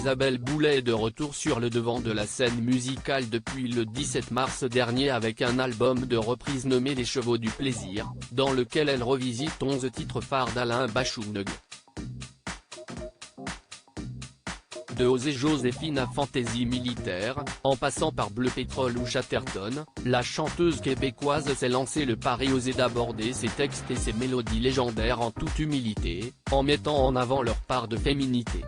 Isabelle Boulay est de retour sur le devant de la scène musicale depuis le 17 mars dernier avec un album de reprise nommé Les Chevaux du Plaisir, dans lequel elle revisite 11 titres phares d'Alain Bashung. De Osée Joséphine à Fantaisie militaire, en passant par Bleu Pétrole ou Chatterton, la chanteuse québécoise s'est lancé le pari osé d'aborder ses textes et ses mélodies légendaires en toute humilité, en mettant en avant leur part de féminité.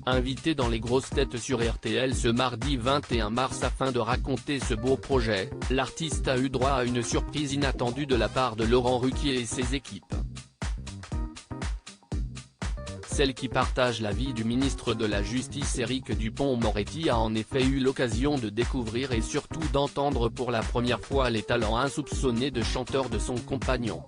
Invitée dans les grosses têtes sur RTL ce mardi 21 mars afin de raconter ce beau projet, l'artiste a eu droit à une surprise inattendue de la part de Laurent Ruquier et ses équipes. Celle qui partage la vie du ministre de la Justice Éric Dupond-Moretti a en effet eu l'occasion de découvrir et surtout d'entendre pour la première fois les talents insoupçonnés de chanteur de son compagnon.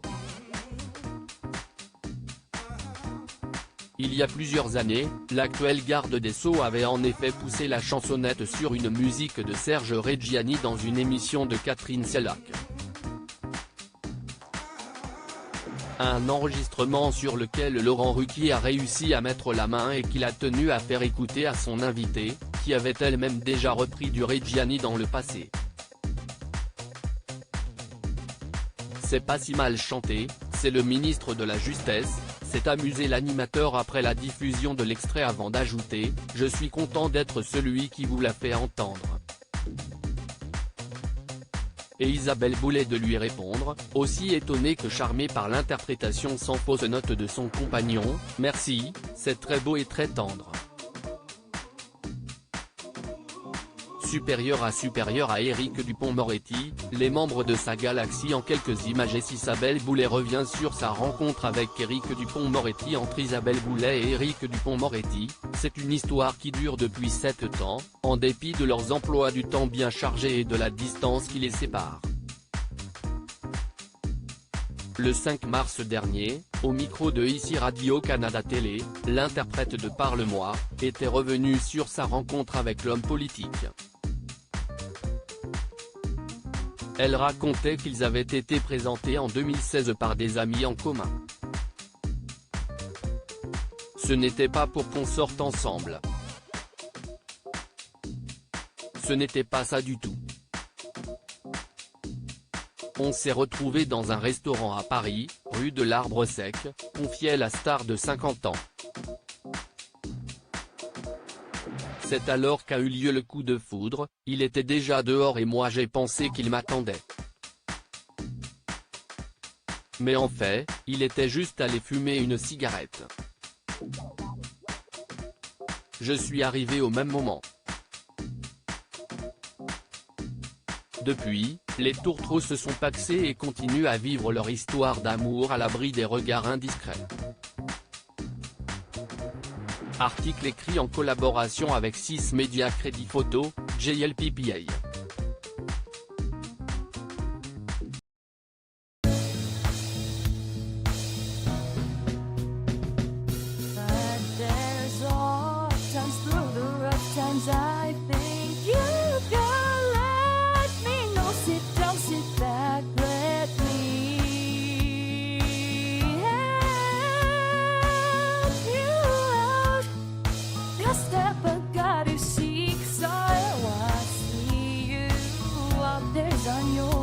Il y a plusieurs années, l'actuel garde des Sceaux avait en effet poussé la chansonnette sur une musique de Serge Reggiani dans une émission de Catherine Sellac. Un enregistrement sur lequel Laurent Ruquier a réussi à mettre la main et qu'il a tenu à faire écouter à son invitée, qui avait elle-même déjà repris du Reggiani dans le passé. C'est pas si mal chanté, c'est le ministre de la Justesse, s'est amusé l'animateur après la diffusion de l'extrait avant d'ajouter « Je suis content d'être celui qui vous l'a fait entendre ». Et Isabelle Boulay de lui répondre, aussi étonnée que charmée par l'interprétation sans fausse note de son compagnon, « Merci, c'est très beau et très tendre ». Supérieur à Éric Dupond-Moretti, les membres de sa galaxie en quelques images et Isabelle Boulay revient sur sa rencontre avec Éric Dupond-Moretti. Entre Isabelle Boulay et Éric Dupond-Moretti, c'est une histoire qui dure depuis 7 ans, en dépit de leurs emplois du temps bien chargés et de la distance qui les sépare. Le 5 mars dernier, au micro de ICI Radio-Canada Télé, l'interprète de Parle-moi, était revenu sur sa rencontre avec l'homme politique. Elle racontait qu'ils avaient été présentés en 2016 par des amis en commun. Ce n'était pas pour qu'on sorte ensemble. Ce n'était pas ça du tout. On s'est retrouvés dans un restaurant à Paris, rue de l'Arbre Sec, confiait la star de 50 ans. C'est alors qu'a eu lieu le coup de foudre, il était déjà dehors et moi j'ai pensé qu'il m'attendait. Mais en fait, il était juste allé fumer une cigarette. Je suis arrivé au même moment. Depuis, les tourtereaux se sont pacsés et continuent à vivre leur histoire d'amour à l'abri des regards indiscrets. Article écrit en collaboration avec 6 médias Crédit Photo, JLPPA. On your